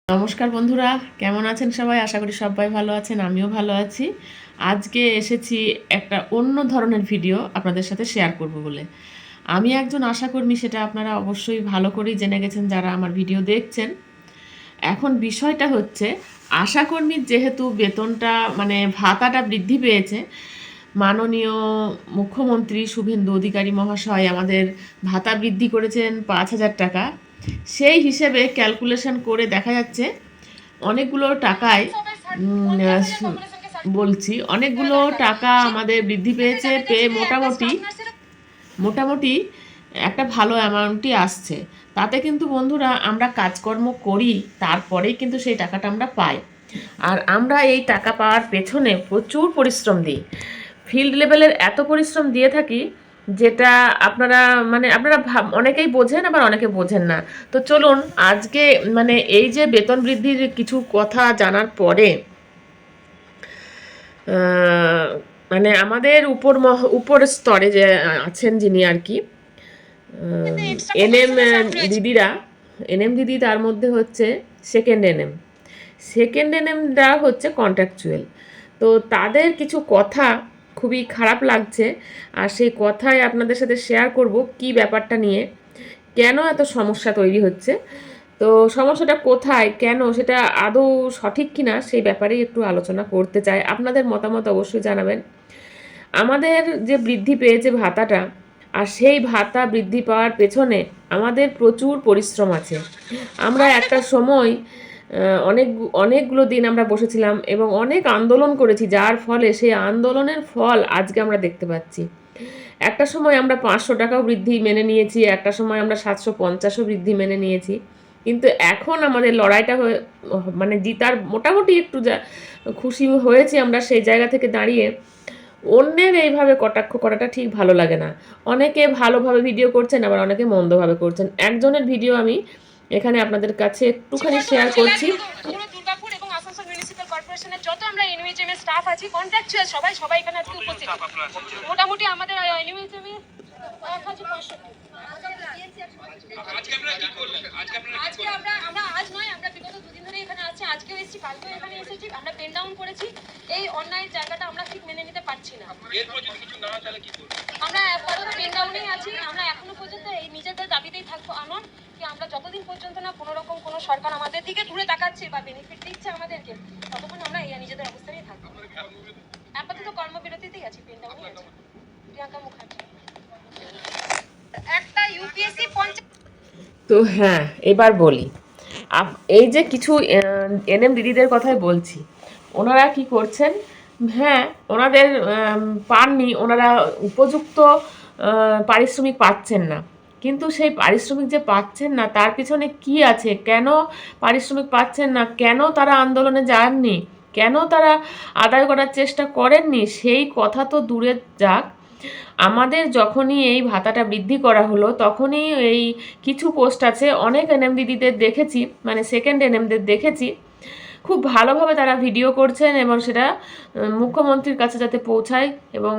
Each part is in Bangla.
নমস্কার বন্ধুরা, কেমন আছেন সবাই? আশা করি সবাই ভালো আছেন, আমিও ভালো আছি। আজকে এসেছি একটা অন্য ধরনের ভিডিও আপনাদের সাথে শেয়ার করব বলে। আমি একজন আশাকর্মী, সেটা আপনারা অবশ্যই ভালো করেই জেনে গেছেন যারা আমার ভিডিও দেখছেন। এখন বিষয়টা হচ্ছে, আশাকর্মীর যেহেতু বেতনটা ভাতাটা বৃদ্ধি পেয়েছে, মাননীয় মুখ্যমন্ত্রী শুভেন্দু অধিকারী মহাশয় আমাদের ভাতা বৃদ্ধি করেছেন 5,000 টাকা। সেই হিসেবে ক্যালকুলেশন করে দেখা যাচ্ছে অনেকগুলো টাকায় অনেকগুলো টাকা আমাদের বৃদ্ধি পেয়েছে, পেয়ে মোটামুটি মোটামুটি একটা ভালো অ্যামাউন্টই আসছে। তাতে কিন্তু বন্ধুরা আমরা কাজকর্ম করি, তারপরেই কিন্তু সেই টাকাটা আমরা পাই। আর আমরা এই টাকা পাওয়ার পেছনে প্রচুর পরিশ্রম দিই, ফিল্ড লেভেলের এত পরিশ্রম দিয়ে থাকি যেটা আপনারা অনেকেই বোঝেন, আবার অনেকে বোঝেন না। তো চলুন আজকে এই যে বেতন বৃদ্ধির কিছু কথা জানার পরে আমাদের উপর স্তরে যে আছেন যিনি আর কি এনএম দিদিরা, এনএম দিদি, তার মধ্যে হচ্ছে সেকেন্ড এনএমরা হচ্ছে কন্ট্রাকচুয়াল। তো তাদের কিছু কথা খুবই খারাপ লাগছে, আর সেই কথাই আপনাদের সাথে শেয়ার করব কি ব্যাপারটা নিয়ে, কেন এত সমস্যা তৈরি হচ্ছে। তো সমস্যাটা কোথায়, কেন, সেটা আদৌ সঠিক কিনা সেই ব্যাপারেই একটু আলোচনা করতে চাই। আপনাদের মতামত অবশ্যই জানাবেন। আমাদের যে বৃদ্ধি পেয়েছে ভাতাটা, আর সেই ভাতা বৃদ্ধি পাওয়ার পেছনে আমাদের প্রচুর পরিশ্রম আছে। আমরা একটা সময় অনেকগুলো দিন আমরা বসেছিলাম এবং অনেক আন্দোলন করেছি, যার ফলে সেই আন্দোলনের ফল আজকে আমরা দেখতে পাচ্ছি। একটা সময় আমরা 500 টাকাও বৃদ্ধি মেনে নিয়েছি, একটা সময় আমরা 750ও বৃদ্ধি মেনে নিয়েছি, কিন্তু এখন আমাদের লড়াইটা জিতার মোটামুটি একটু খুশি হয়েছি আমরা সেই জায়গা থেকে দাঁড়িয়ে। অন্যের এইভাবে কটাক্ষ করাটা ঠিক ভালো লাগে না। অনেকে ভালোভাবে ভিডিও করছেন, আবার অনেকে মন্দভাবে করছেন। একজনের ভিডিও আমি এখানে আপনাদের কাছে একটুখানি শেয়ার করছি। দুর্গাপুর এবং আসানসোল মিউনিসিপ্যাল কর্পোরেশনের যত আমরা এনইউএইচএম এর স্টাফ আছি, কন্ট্রাকচুয়াল সবাই এখানে আজকে উপস্থিত। মোটামুটি আমাদের এনইউএইচএম এ আমরা বিগত দুদিন ধরে এখানে আছি, আজকেও এসেছি, কালকেও এখানে এসেছি, আমরা পেন ডাউন করেছি। এই অন্যায়ের জায়গাটা আমরা ঠিক মেনে নিতে পারছি না। আমরা আপাতত পেন ডাউনেই আছি। আমরা এখনো পর্যন্ত এই নিজেদের দাবিতেই থাকবো আমার, কি আমরা যতদিন পর্যন্ত না কোনো রকম কোনো সরকার আমাদের দিকে ঘুরে তাকাচ্ছে বা বেনিফিট দিচ্ছে আমাদেরকে, ততক্ষণ আমরা এই নিজেদের অবস্থানেই থাকবো। আপাতত কর্মবিরতিতেই আছি, পেন ডাউনেই আছি। প্রিয়াঙ্কা মুখার্জি একটা ইউপিএসসি তো হ্যাঁ, এবার বলি, এই যে কিছু এনএম দিদিদের কথাই বলছি, ওনারা কি করছেন। হ্যাঁ, ওনাদের পাননি, ওনারা উপযুক্ত পারিশ্রমিক পাচ্ছেন না, কিন্তু সেই পারিশ্রমিক যে পাচ্ছেন না তার পিছনে কি আছে, কেন পারিশ্রমিক পাচ্ছেন না, কেন তারা আন্দোলনে যাননি, কেন তারা আদায় করার চেষ্টা করেননি, সেই কথা তো দূরে যাক। আমাদের যখনই এই ভাতাটা বৃদ্ধি করা হলো, তখনই এই কিছু পোস্ট আছে, অনেক এনএম দিদিদের দেখেছি, সেকেন্ড এনএমদের দেখেছি, খুব ভালোভাবে তারা ভিডিও করছেন এবং সেটা মুখ্যমন্ত্রীর কাছে যাতে পৌঁছায়, এবং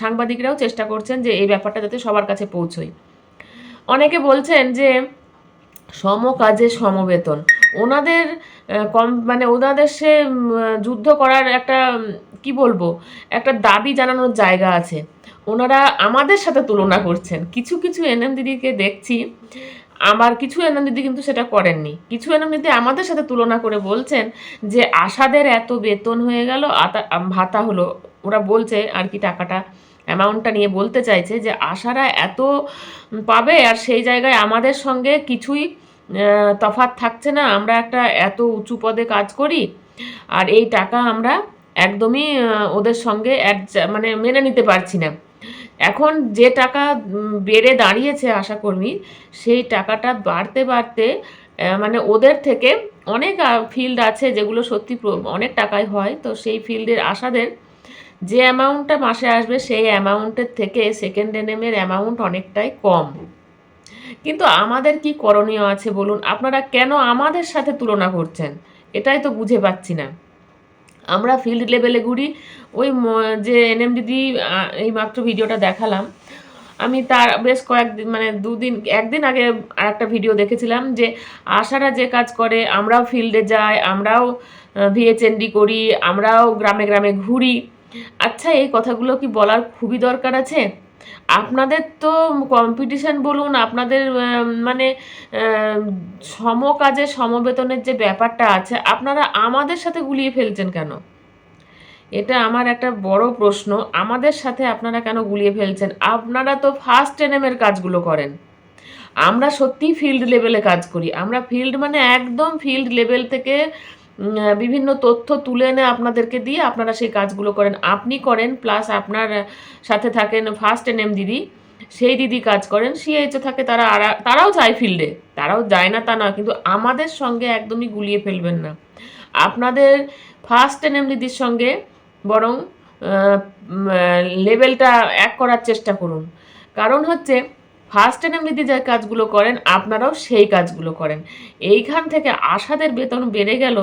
সাংবাদিকরাও চেষ্টা করছেন যে এই ব্যাপারটা যাতে সবার কাছে পৌঁছয়। অনেকে বলছেন যে সম কাজে সমবেতন, ওনাদের ওনাদের সে যুদ্ধ করার একটা কি বলবো, একটা দাবি জানানোর জায়গা আছে। ওনারা আমাদের সাথে তুলনা করছেন, কিছু কিছু এনএম দিদিকে দেখছি, আবার কিছু এনএম দিদি কিন্তু সেটা করেননি। কিছু এনএম দিদি আমাদের সাথে তুলনা করে বলছেন যে আশাদের এত বেতন হয়ে গেল, ভাতা হলো, ওরা বলছে আর কি, টাকাটা অ্যামাউন্টটা নিয়ে বলতে চাইছে যে আশারা এত পাবে, আর সেই জায়গায় আমাদের সঙ্গে কিছুই তফাৎ থাকছে না, আমরা একটা এত উঁচু পদে কাজ করি, আর এই টাকা আমরা একদমই ওদের সঙ্গে মেনে নিতে পারছি না। এখন যে টাকা বেড়ে দাঁড়িয়েছে আশাকর্মী, সেই টাকাটা বাড়তে বাড়তে ওদের থেকে অনেক ফিল্ড আছে যেগুলো সত্যি অনেক টাকায় হয়, তো সেই ফিল্ডের আশাদের যে অ্যামাউন্টটা মাসে আসবে সেই অ্যামাউন্টের থেকে সেকেন্ড এনএমের অ্যামাউন্ট অনেকটাই কম। কিন্তু আমাদের কি করণীয় আছে বলুন, আপনারা কেন আমাদের সাথে তুলনা করছেন, এটাই তো বুঝে পাচ্ছি না। আমরা ফিল্ড লেভেলে ঘুরি, ওই যে এনএম দিদি এই মাত্র ভিডিওটা দেখালাম, আমি তার বেশ কয়েকদিন মানে একদিন আগে আর একটা ভিডিও দেখেছিলাম যে আশারা যে কাজ করে, আমরাও ফিল্ডে যাই, আমরাও ভিএচএনডি করি, আমরাও গ্রামে গ্রামে ঘুরি। আচ্ছা, এই কথাগুলো কি বলার খুবই দরকার আছে? আপনাদের তো কম্পিটিশন বলুন, আপনাদের মানে সমকাজে সমবেতনের যে ব্যাপারটা আছে, আপনারা আমাদের সাথে গুলিয়ে ফেলছেন কেন? এটা আমার একটা বড় প্রশ্ন। আমাদের সাথে আপনারা কেন গুলিয়ে ফেলছেন? আপনারা তো ফার্স্ট এনএমের কাজগুলো করেন, আমরা সত্যিই ফিল্ড লেভেলে কাজ করি। আমরা ফিল্ড মানে একদম ফিল্ড লেভেল থেকে বিভিন্ন তথ্য তুলে এনে আপনাদেরকে দিয়ে আপনারা সেই কাজগুলো করেন। আপনি করেন, প্লাস আপনার সাথে থাকেন ফার্স্ট এনএম দিদি, সেই দিদি কাজ করেন, সিএইচও থাকে, তারাও যায় ফিল্ডে, তারাও যায় না তা নয়, কিন্তু আমাদের সঙ্গে একদমই গুলিয়ে ফেলবেন না। আপনাদের ফার্স্ট এনএম দিদির সঙ্গে বরং লেভেলটা এক করার চেষ্টা করুন। কারণ হচ্ছে ফার্স্ট এনএম দিদি যে কাজগুলো করেন আপনারাও সেই কাজগুলো করেন। এইখান থেকে আশাদের বেতন বেড়ে গেল,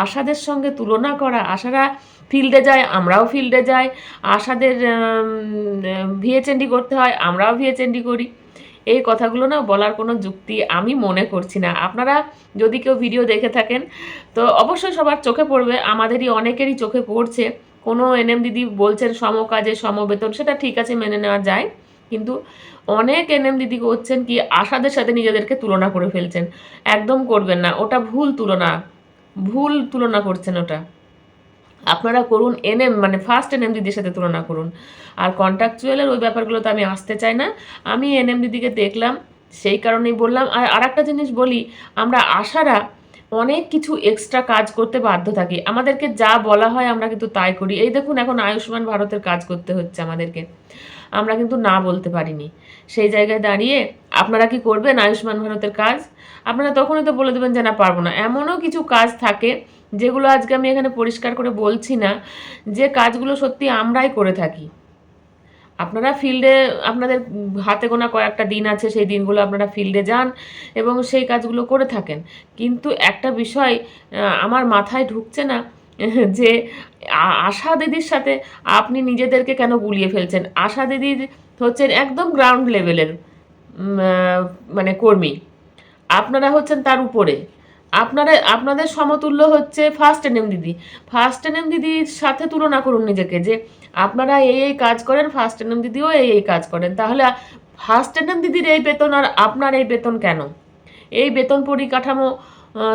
আশাদের সঙ্গে তুলনা করা, আশারা ফিল্ডে যায়, আমরাও ফিল্ডে যাই, আশাদের ভিএচএনডি করতে হয়, আমরাও ভিএচএনডি করি, এই কথাগুলো না বলার কোনো যুক্তি আমি মনে করছি না। আপনারা যদি কেউ ভিডিও দেখে থাকেন তো অবশ্যই সবার চোখে পড়বে, আমাদেরই অনেকেরই চোখে পড়ছে। কোনো এনএম দিদি বলছেন সমকাজে সমবেতন, সেটা ঠিক আছে, মেনে নেওয়া যায়, কিন্তু অনেক এনএম দিদি করছেন কি আশাদের সাথে নিজেদেরকে তুলনা করে ফেলছেন। একদম করবেন না, ওটা ভুল তুলনা করছেন ওটা। আপনারা করুন এনএম মানে ফার্স্ট এনএম দিদির সাথে তুলনা করুন। আর কন্ট্রাকচুয়ালের ওই ব্যাপারগুলোতে আমি আসতে চাই না, আমি এনএম দিদিকে দেখলাম সেই কারণেই বললাম। আর একটা জিনিস বলি, আমরা আশারা অনেক কিছু এক্সট্রা কাজ করতে বাধ্য থাকি, আমাদেরকে যা বলা হয় আমরা কিন্তু তাই করি। এই দেখুন এখন আয়ুষ্মান ভারতের কাজ করতে হচ্ছে আমাদেরকে, আমরা কিন্তু না বলতে পারিনি। সেই জায়গায় দাঁড়িয়ে আপনারা কি করবেন আয়ুষ্মান ভারতের কাজ? আপনারা তখনই তো বলে দেবেন যে না পারবো না। এমনও কিছু কাজ থাকে যেগুলো আজকে আমি এখানে পরিষ্কার করে বলছি না, যে কাজগুলো সত্যি আমরাই করে থাকি। আপনারা ফিল্ডে আপনাদের হাতে গোনা কয়েকটা দিন আছে, সেই দিনগুলো আপনারা ফিল্ডে যান এবং সেই কাজগুলো করে থাকেন। কিন্তু একটা বিষয় আমার মাথায় ঢুকছে না, যে আশা দিদির সাথে আপনি নিজেদেরকে কেন গুলিয়ে ফেলছেন? আশা দিদির হচ্ছেন একদম গ্রাউন্ড লেভেলের মানে কর্মী, আপনারা হচ্ছেন তার উপরে। আপনাদের সমতুল্য হচ্ছে ফার্স্ট এনএম দিদি। ফার্স্ট এনএম দিদির সাথে তুলনা করুন নিজেকে, যে আপনারা এই কাজ করেন, ফার্স্ট এনএম দিদিও এই কাজ করেন, তাহলে ফার্স্ট এনএম দিদির এই বেতন আর আপনার এই বেতন কেন? এই বেতন পরিকাঠামো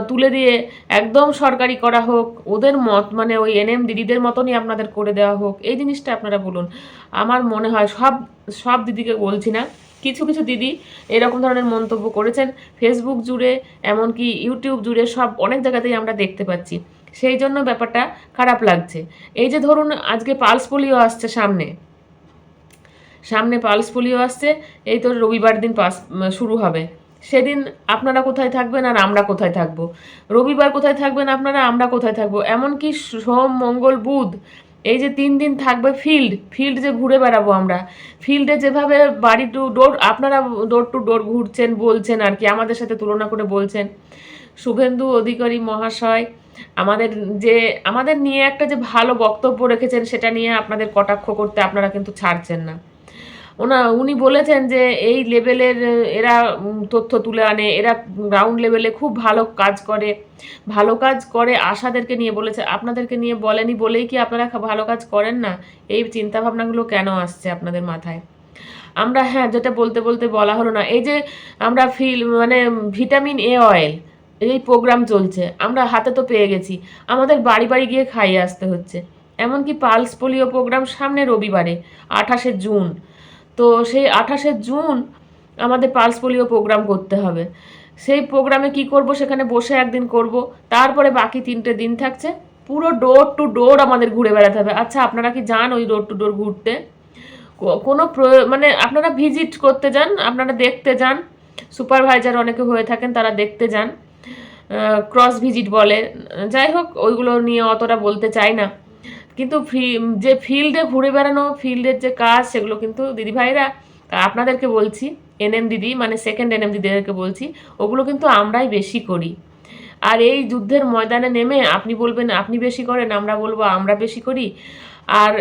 তুলে দিয়ে একদম সরকারি করা হোক, ওদের মত মানে ওই এনএম দিদিদের মতনই আপনাদের করে দেওয়া হোক, এই জিনিসটা আপনারা বলুন। আমার মনে হয় সব দিদিকে বলছি না, কিছু কিছু দিদি এরকম ধরনের মন্তব্য করেছেন ফেসবুক জুড়ে, এমনকি ইউটিউব জুড়ে, সব অনেক জায়গাতেই আমরা দেখতে পাচ্ছি। সেই জন্য ব্যাপারটা খারাপ লাগছে। এই যে ধরুন আজকে পালস পোলিও আসছে, সামনে পালস পোলিও আসছে, এই তো রবিবার দিন শুরু হবে। সেদিন আপনারা কোথায় থাকবেন আর আমরা কোথায় থাকবো? রবিবার কোথায় থাকবেন আপনারা, আমরা কোথায় থাকবো? এমনকি সোম মঙ্গল বুধ এই যে 3 দিন থাকবে ফিল্ড যে ঘুরে বেড়াবো আমরা, ফিল্ডে যেভাবে বাড়ি টু ডোর আপনারা ডোর টু ডোর ঘুরছেন, বলছেন আর কি, আমাদের সাথে তুলনা করে বলছেন। শুভেন্দু অধিকারী মহাশয় আমাদের নিয়ে একটা যে ভালো বক্তব্য রেখেছেন, সেটা নিয়ে আপনাদের কটাক্ষ করতে আপনারা কিন্তু ছাড়ছেন না। উনি বলেছেন যে এই লেভেলের এরা তথ্য তুলে আনে, এরা গ্রাউন্ড লেভেলে খুব ভালো কাজ করে আশাদেরকে নিয়ে বলেছে, আপনাদেরকে নিয়ে বলেনি বলেই কি আপনারা ভালো কাজ করেন না? এই চিন্তাভাবনাগুলো কেন আসছে আপনাদের মাথায়? আমরা যেটা বলতে বলতে বলা হলো না, এই যে আমরা মানে ভিটামিন এ অয়েল এই প্রোগ্রাম চলছে, আমরা হাতে তো পেয়ে গেছি, আমাদের বাড়ি বাড়ি গিয়ে খাইয়ে আসতে হচ্ছে। এমনকি পালস পোলিও প্রোগ্রাম সামনে রবিবারে 28শে জুন, তো সেই 28শে জুন আমাদের পালস পোলিও প্রোগ্রাম করতে হবে। সেই প্রোগ্রামে কি করব, সেখানে বসে একদিন করব, তারপরে বাকি 3টে দিন থাকছে, পুরো ডোর টু ডোর আমাদের ঘুরে বেড়াতে হবে। আচ্ছা, আপনারা কি যান ওই ডোর টু ডোর ঘুরতে? কোনো মানে আপনারা ভিজিট করতে যান, আপনারা দেখতে যান, সুপারভাইজার অনেকে হয়ে থাকেন, তারা দেখতে যান, ক্রস ভিজিট বলে, যাই হোক ওইগুলো নিয়ে অতটা বলতে চাই না। কিন্তু যে ফিল্ডে ঘুরে বেড়ানো, ফিল্ডের যে কাজ, সেগুলো কিন্তু দিদিভাইরা আপনাদেরকে বলছি, এনএম দিদি মানে সেকেন্ড এনএম দিদিদেরকে বলছি, ওগুলো কিন্তু আমরাই বেশি করি। আর এই যুদ্ধের ময়দানে নেমে আপনি বলবেন আপনি বেশি করেন, আমরা বলবো আমরা বেশি করি, আর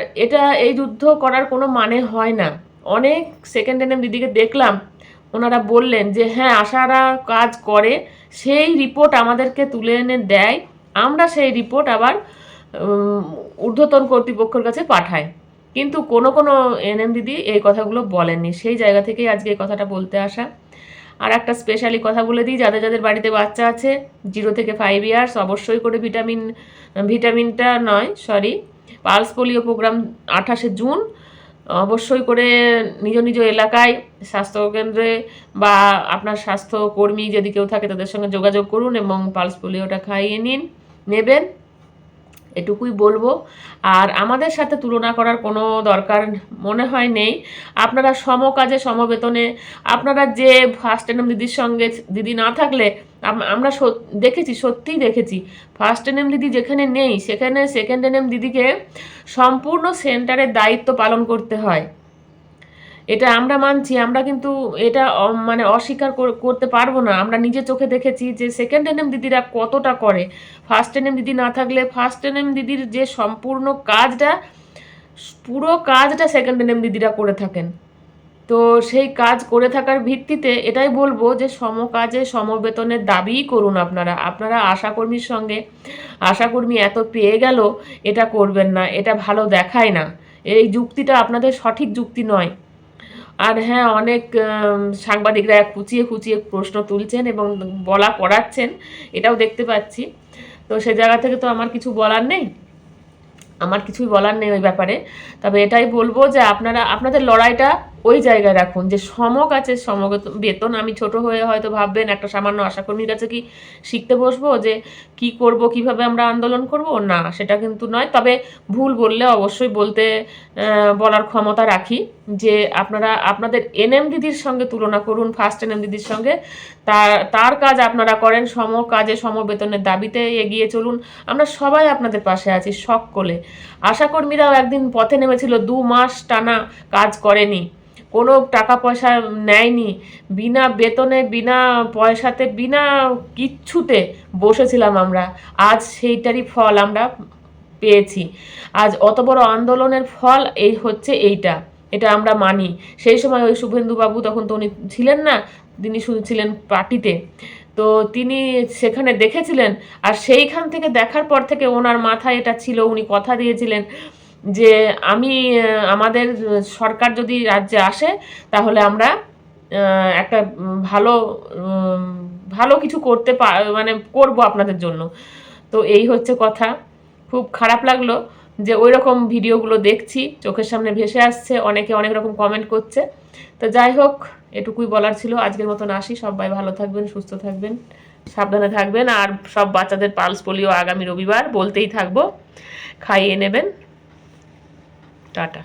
এই যুদ্ধ করার কোনো মানে হয় না। অনেক সেকেন্ড এনএম দিদিকে দেখলাম, ওনারা বললেন যে হ্যাঁ আশারা কাজ করে, সেই রিপোর্ট আমাদেরকে তুলে এনে দেয়, আমরা সেই রিপোর্ট আবার ঊর্ধ্বতন কর্তৃপক্ষের কাছে পাঠাই। কিন্তু কোনো কোনো এনএম দিদি এই কথাগুলো বলেননি, সেই জায়গা থেকেই আজকে এই কথাটা বলতে আসা। আর একটা স্পেশালি কথা বলে দিই, যাদের যাদের বাড়িতে বাচ্চা আছে 0 থেকে 5 ইয়ার্স, অবশ্যই করে ভিটামিনটা নয় সরি পালস পোলিও প্রোগ্রাম 28শে জুন অবশ্যই করে নিজ নিজ এলাকায় স্বাস্থ্যকেন্দ্রে বা আপনার স্বাস্থ্যকর্মী যদি কেউ থাকে তাদের সঙ্গে যোগাযোগ করুন এবং পালস পোলিওটা খাইয়ে নেবেন, এটুকুই বলবো। আর আমাদের সাথে তুলনা করার কোনো দরকার মনে হয় নেই। আপনারা সমকাজে সমবেতনে, আপনারা যে ফার্স্ট এনএম দিদির সঙ্গে দিদি না থাকলে আমরা দেখেছি, সত্যিই দেখেছি, ফার্স্ট এনএম দিদি যেখানে নেই সেখানে সেকেন্ড এনএম দিদিকে সম্পূর্ণ সেন্টারের দায়িত্ব পালন করতে হয়। এটা আমরা মানছি, আমরা কিন্তু এটা মানে অস্বীকার করতে পারবো না। আমরা নিজে চোখে দেখেছি যে সেকেন্ড এনএম দিদিরা কতটা করে। ফার্স্ট এনএম দিদি না থাকলে ফার্স্ট এনএম দিদির যে সম্পূর্ণ কাজটা, পুরো কাজটা সেকেন্ড এনএম দিদিরা করে থাকেন। তো সেই কাজ করে থাকার ভিত্তিতে এটাই বলবো যে সমকাজে সমবেতনের দাবিই করুন আপনারা। আপনারা আশাকর্মীর সঙ্গে আশাকর্মী এত পেয়ে গেল এটা করবেন না, এটা ভালো দেখায় না, এই যুক্তিটা আপনাদের সঠিক যুক্তি নয়। আর হ্যাঁ, অনেক সাংবাদিকরা খুঁচিয়ে খুঁচিয়ে প্রশ্ন তুলছেন এবং বলা করাচ্ছেন, এটাও দেখতে পাচ্ছি। তো সে জায়গা থেকে তো আমার কিছু বলার নেই, আমার কিছুই বলার নেই ওই ব্যাপারে। তবে এটাই বলবো যে আপনারা আপনাদের লড়াইটা ওই জায়গায় রাখুন যে সমকাজে বেতন। আমি ছোট হয়ে হয়তো ভাববেন একটা সামান্য আশাকর্মীর কাছে কি শিখতে বসবো যে কি করব, কিভাবে আমরা আন্দোলন করব, না সেটা কিন্তু নয়। তবে ভুল বললে অবশ্যই বলার ক্ষমতা রাখি যে আপনারা আপনাদের এনএম দিদির সঙ্গে তুলনা করুন, ফার্স্ট এনএম দিদির সঙ্গে, তার কাজ আপনারা করেন, কাজে সমবেতনের দাবিতে এগিয়ে চলুন। আমরা সবাই আপনাদের পাশে আছি সকলে। আশাকর্মীরাও একদিন পথে নেমেছিল, 2 মাস টানা কাজ করেনি, কোনো টাকা পয়সা নেয়নি, বিনা বেতনে বিনা পয়সাতে বিনা কিচ্ছুতে বসেছিলাম আমরা। আজ সেইটারই ফল আমরা পেয়েছি। আজ অত বড় আন্দোলনের ফল এইটা, এটা আমরা মানি। সেই সময় ওই শুভেন্দুবাবু, তখন তো উনি ছিলেন না, তিনি শুধু ছিলেন পার্টিতে, তো তিনি সেখানে দেখেছিলেন। আর সেইখান থেকে দেখার পর থেকে ওনার মাথায় এটা ছিল, উনি কথা দিয়েছিলেন যে আমাদের সরকার যদি রাজ্যে আসে তাহলে আমরা একটা ভালো ভালো কিছু মানে করব আপনাদের জন্য। তো এই হচ্ছে কথা। খুব খারাপ লাগলো যে ওই রকম ভিডিওগুলো দেখছি, চোখের সামনে ভেসে আসছে, অনেকে অনেক রকম কমেন্ট করছে। তো যাই হোক, এটুকুই বলার ছিল। আজকের মতন আসি, সবাই ভালো থাকবেন, সুস্থ থাকবেন, সাবধানে থাকবেন। আর সব বাচ্চাদের পালস পোলিও আগামী রবিবার বলতেই থাকবো, খাইয়ে নেবেন। টাটা।